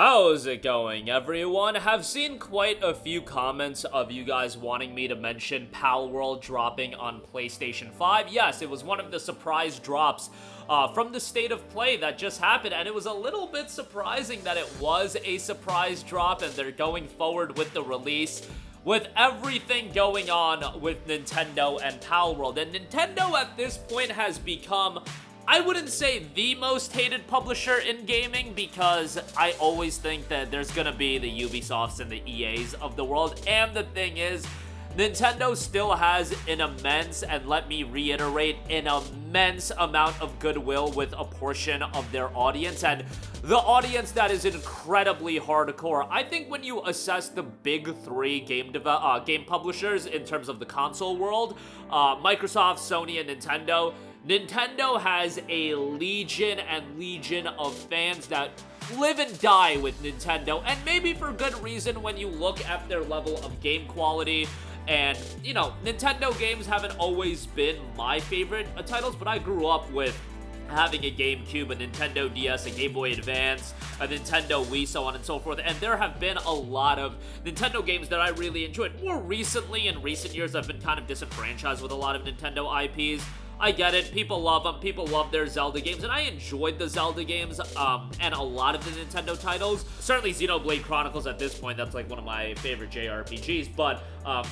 How's it going, everyone? Have seen quite a few comments of you guys wanting me to mention Palworld dropping on PlayStation 5. Yes, it was one of the surprise drops from the State of Play that just happened, and it was a little bit surprising that it was a surprise drop and they're going forward with the release. With everything going on with Nintendo and Palworld, and Nintendo at this point has become, I wouldn't say the most hated publisher in gaming, because I always think that there's gonna be the Ubisofts and the EAs of the world, and the thing is, Nintendo still has an immense, and let me reiterate, an immense amount of goodwill with a portion of their audience, and the audience that is incredibly hardcore. I think when you assess the big three game publishers in terms of the console world, Microsoft, Sony, and Nintendo has a legion of fans that live and die with Nintendo, and maybe for good reason when you look at their level of game quality. And, you know, Nintendo games haven't always been my favorite titles, but I grew up with having a GameCube, a Nintendo DS, a Game Boy Advance, a Nintendo Wii, so on and so forth, and there have been a lot of Nintendo games that I really enjoyed. More recently, in recent years, I've been kind of disenfranchised with a lot of Nintendo IPs. I get it, people love them, people love their Zelda games, and I enjoyed the Zelda games, and a lot of the Nintendo titles. Certainly Xenoblade Chronicles at this point, that's like one of my favorite JRPGs, but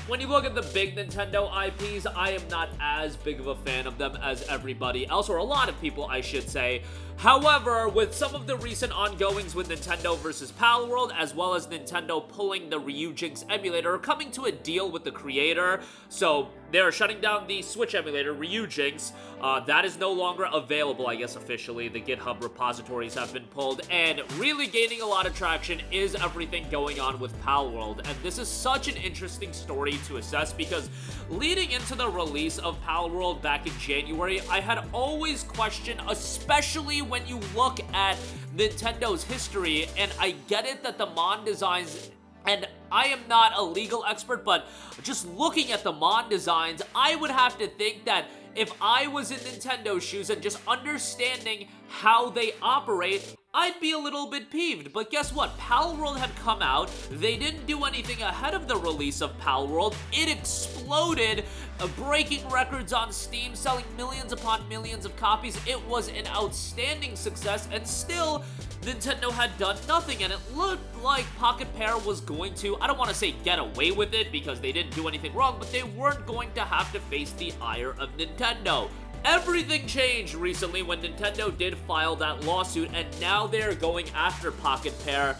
when you look at the big Nintendo IPs, I am not as big of a fan of them as everybody else, or a lot of people, I should say. However, with some of the recent ongoings with Nintendo versus Palworld, as well as Nintendo pulling the Ryujinx emulator, or coming to a deal with the creator, so they're shutting down the Switch emulator, Ryujinx. That is no longer available, I guess, officially. The GitHub repositories have been pulled, and really gaining a lot of traction is everything going on with Palworld. And this is such an interesting story to assess, because leading into the release of Palworld back in January, I had always questioned, especially when you look at Nintendo's history, and I get it that the Mon designs, and I am not a legal expert, but just looking at the Mon designs, I would have to think that if I was in Nintendo's shoes and just understanding how they operate, I'd be a little bit peeved. But guess what? Palworld had come out. They didn't do anything ahead of the release of Palworld. It exploded, breaking records on Steam, selling millions upon millions of copies. It was an outstanding success, and still, Nintendo had done nothing, and it looked like Pocket Pair was going to, I don't want to say get away with it, because they didn't do anything wrong, but they weren't going to have to face the ire of Nintendo. Everything changed recently when Nintendo did file that lawsuit, and now they're going after Pocket Pair.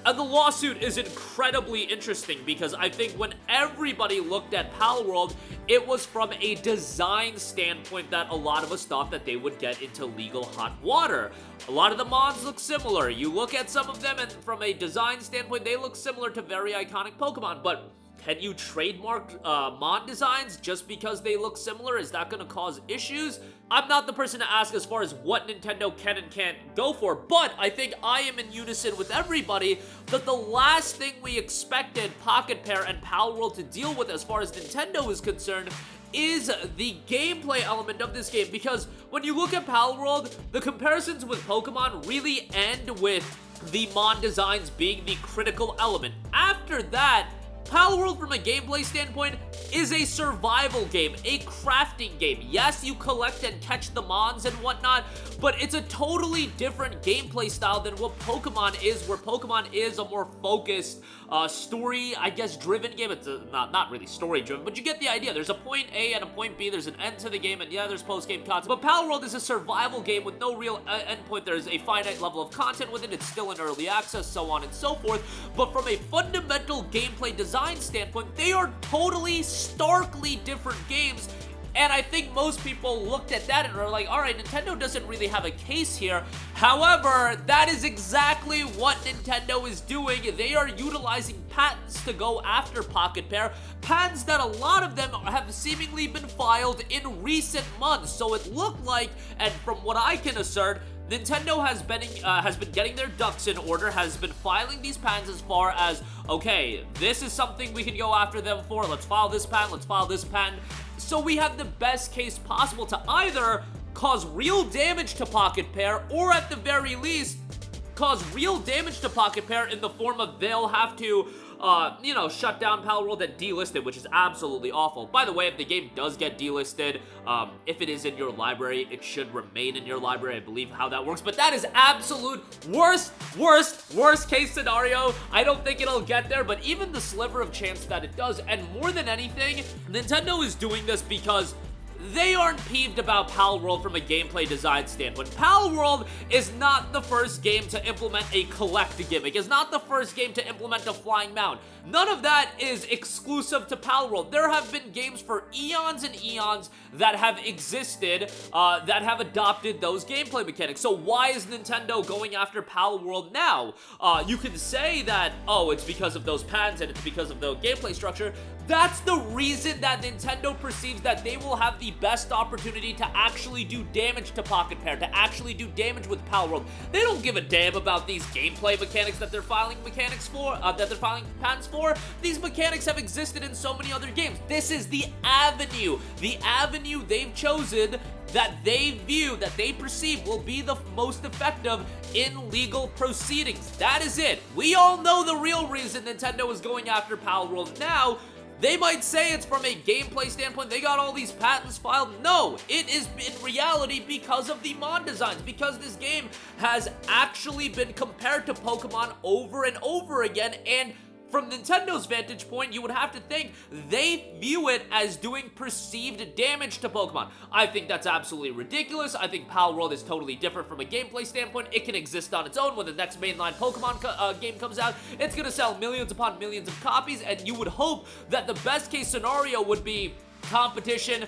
And the lawsuit is incredibly interesting, because I think when everybody looked at Palworld, it was from a design standpoint that a lot of us thought that they would get into legal hot water. A lot of the Mons look similar. You look at some of them, and from a design standpoint, they look similar to very iconic Pokemon, but can you trademark Mon designs just because they look similar? Is that going to cause issues? I'm not the person to ask as far as what Nintendo can and can't go for, but I think I am in unison with everybody that the last thing we expected Pocket Pair and Palworld to deal with as far as Nintendo is concerned is the gameplay element of this game, because when you look at Palworld, the comparisons with Pokemon really end with the Mon designs being the critical element. After that, Palworld, from a gameplay standpoint, is a survival game, a crafting game. Yes, you collect and catch the Mons and whatnot, but it's a totally different gameplay style than what Pokemon is, where Pokemon is a more focused, story, I guess, driven game. It's not really story driven, but you get the idea. There's a point A and a point B, there's an end to the game, and yeah, there's post-game content. But Palworld is a survival game with no real end point. There's a finite level of content with it, it's still in early access, so on and so forth. But from a fundamental gameplay design standpoint, they are totally, starkly different games. And I think most people looked at that and are like, alright, Nintendo doesn't really have a case here. However, that is exactly what Nintendo is doing. They are utilizing patents to go after Pocket Pair, patents that a lot of them have seemingly been filed in recent months. So it looked like, and from what I can assert, Nintendo has been getting their ducks in order, has been filing these patents as far as, okay, this is something we can go after them for, let's file this patent, let's file this patent. So we have the best case possible to either cause real damage to Pocket Pair, or at the very least, cause real damage to Pocket Pair in the form of they'll have to shut down Palworld and delist it, which is absolutely awful. By the way, if the game does get delisted, if it is in your library, it should remain in your library. I believe how that works, but that is absolute worst case scenario. I don't think it'll get there, but even the sliver of chance that it does, and more than anything, Nintendo is doing this because they aren't peeved about Palworld from a gameplay design standpoint. Palworld is not the first game to implement a collect gimmick, is not the first game to implement a flying mount. None of that is exclusive to Palworld. There have been games for eons and eons that have existed, that have adopted those gameplay mechanics. So why is Nintendo going after Palworld now? You can say that, oh, it's because of those patents and it's because of the gameplay structure. That's the reason that Nintendo perceives that they will have the best opportunity to actually do damage to Pocket Pair, to actually do damage with Palworld. They don't give a damn about these gameplay mechanics that they're filing patents for. These mechanics have existed in so many other games. This is the avenue they've chosen that they view, that they perceive will be the most effective in legal proceedings. That is it. We all know the real reason Nintendo is going after Palworld now. They might say it's from a gameplay standpoint, they got all these patents filed. No, it is in reality because of the mod designs, because this game has actually been compared to Pokemon over and over again, and from Nintendo's vantage point, you would have to think they view it as doing perceived damage to Pokemon. I think that's absolutely ridiculous. I think Palworld is totally different from a gameplay standpoint. It can exist on its own. When the next mainline Pokemon game comes out, it's going to sell millions upon millions of copies, and you would hope that the best case scenario would be competition,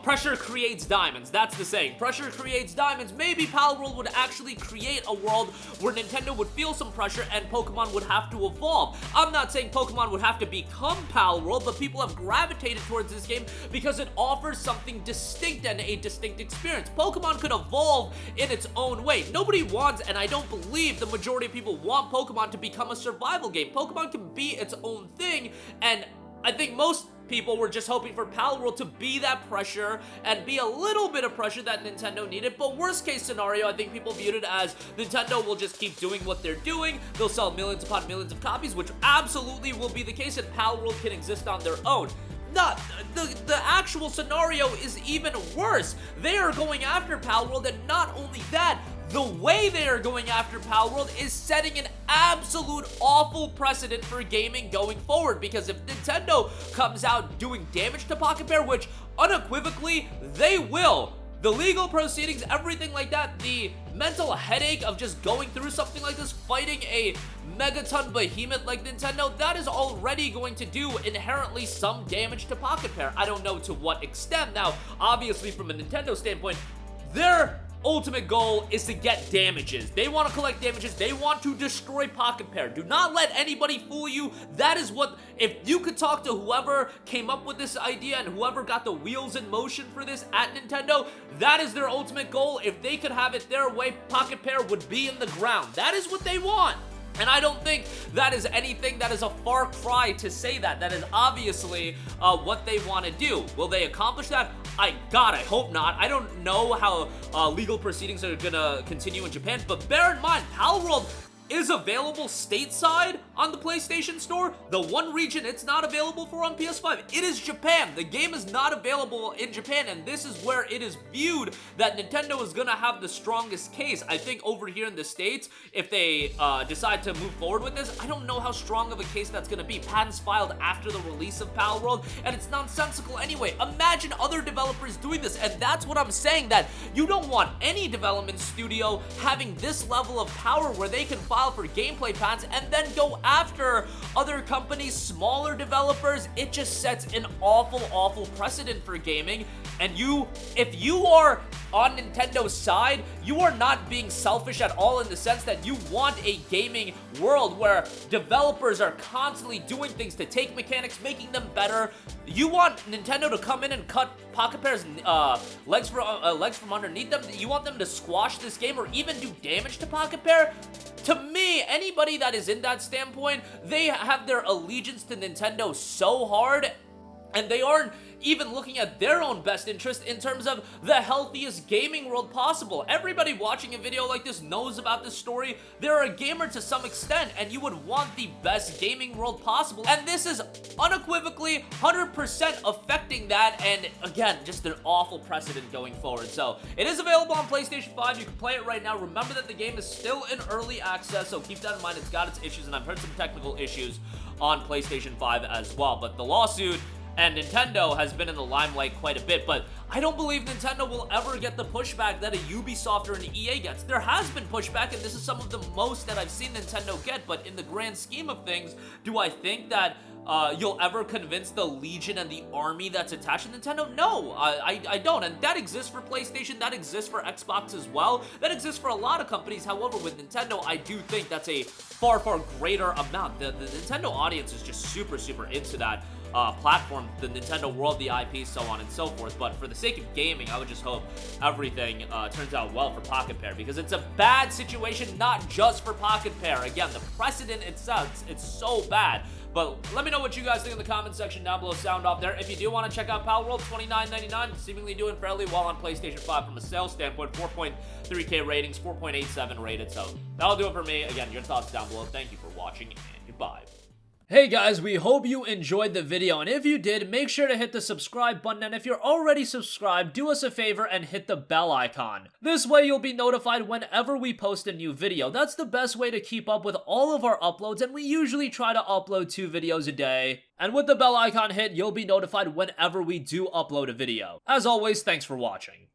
pressure creates diamonds. That's the saying. Pressure creates diamonds. Maybe Palworld would actually create a world where Nintendo would feel some pressure and Pokemon would have to evolve. I'm not saying Pokemon would have to become Palworld, but people have gravitated towards this game because it offers something distinct and a distinct experience. Pokemon could evolve in its own way. Nobody wants, and I don't believe the majority of people want Pokemon to become a survival game. Pokemon can be its own thing, and I think most people were just hoping for Palworld to be that pressure and be a little bit of pressure that Nintendo needed, but worst case scenario, I think people viewed it as Nintendo will just keep doing what they're doing. They'll sell millions upon millions of copies, which absolutely will be the case, and Palworld can exist on their own. Not the actual scenario is even worse. They are going after Palworld, and not only that, the way they are going after Palworld is setting an absolute awful precedent for gaming going forward, because if Nintendo comes out doing damage to Pocket Pair, which unequivocally they will, the legal proceedings, everything like that, the mental headache of just going through something like this, fighting a megaton behemoth like Nintendo, that is already going to do inherently some damage to Pocket Pair. I don't know to what extent. Now, obviously from a Nintendo standpoint, their ultimate goal is to get damages. They want to collect damages. They want to destroy Pocket Pair. Do not let anybody fool you. That is what, if you could talk to whoever came up with this idea and whoever got the wheels in motion for this at Nintendo, that is their ultimate goal. If they could have it their way, Pocket Pair would be in the ground. That is what they want. And I don't think that is anything that is a far cry to say that. That is obviously what they want to do. Will they accomplish that? God, I hope not. I don't know how legal proceedings are going to continue in Japan, but bear in mind, Palworld is available stateside on the PlayStation Store. The one region it's not available for on PS5, it is Japan. The game is not available in Japan, and this is where it is viewed that Nintendo is gonna have the strongest case. I think over here in the States, if they decide to move forward with this, I don't know how strong of a case that's gonna be. Patents filed after the release of Palworld, and it's nonsensical anyway. Imagine other developers doing this, and that's what I'm saying, that you don't want any development studio having this level of power where they can file for gameplay patents and then go after other companies, smaller developers. It just sets an awful precedent for gaming. And if you are on Nintendo's side, you are not being selfish at all, in the sense that you want a gaming world where developers are constantly doing things to take mechanics, making them better. You want Nintendo to come in and cut Pocket Pair's legs from underneath them. You want them to squash this game or even do damage to Pocket Pair. To me, anybody that is in that standpoint, they have their allegiance to Nintendo so hard, and they aren't even looking at their own best interest in terms of the healthiest gaming world possible. Everybody watching a video like this knows about this story. They're a gamer to some extent, and you would want the best gaming world possible, and this is unequivocally 100% affecting that, and again, just an awful precedent going forward. So it is available on PlayStation 5. You can play it right now. Remember that the game is still in early access, so keep that in mind. It's got its issues, and I've heard some technical issues on PlayStation 5 as well. But the lawsuit and Nintendo has been in the limelight quite a bit, but I don't believe Nintendo will ever get the pushback that a Ubisoft or an EA gets. There has been pushback, and this is some of the most that I've seen Nintendo get, but in the grand scheme of things, do I think that you'll ever convince the legion and the army that's attached to Nintendo? No, I don't, and that exists for PlayStation, that exists for Xbox as well, that exists for a lot of companies. However, with Nintendo, I do think that's a far, far greater amount. The Nintendo audience is just super, super into that platform, the Nintendo world, the IP, so on and so forth. But for the sake of gaming, I would just hope everything turns out well for Pocket Pair, because it's a bad situation, not just for Pocket Pair. Again, the precedent itself, it's so bad. But let me know what you guys think in the comment section down below. Sound off there. If you do want to check out Palworld, $29.99, seemingly doing fairly well on PlayStation 5 from a sales standpoint. 4.3K ratings, 4.87 rated. So that'll do it for me. Again, your thoughts down below. Thank you for watching, and goodbye. Hey guys, we hope you enjoyed the video, and if you did, make sure to hit the subscribe button, and if you're already subscribed, do us a favor and hit the bell icon. This way you'll be notified whenever we post a new video. That's the best way to keep up with all of our uploads, and we usually try to upload 2 videos a day. And with the bell icon hit, you'll be notified whenever we do upload a video. As always, thanks for watching.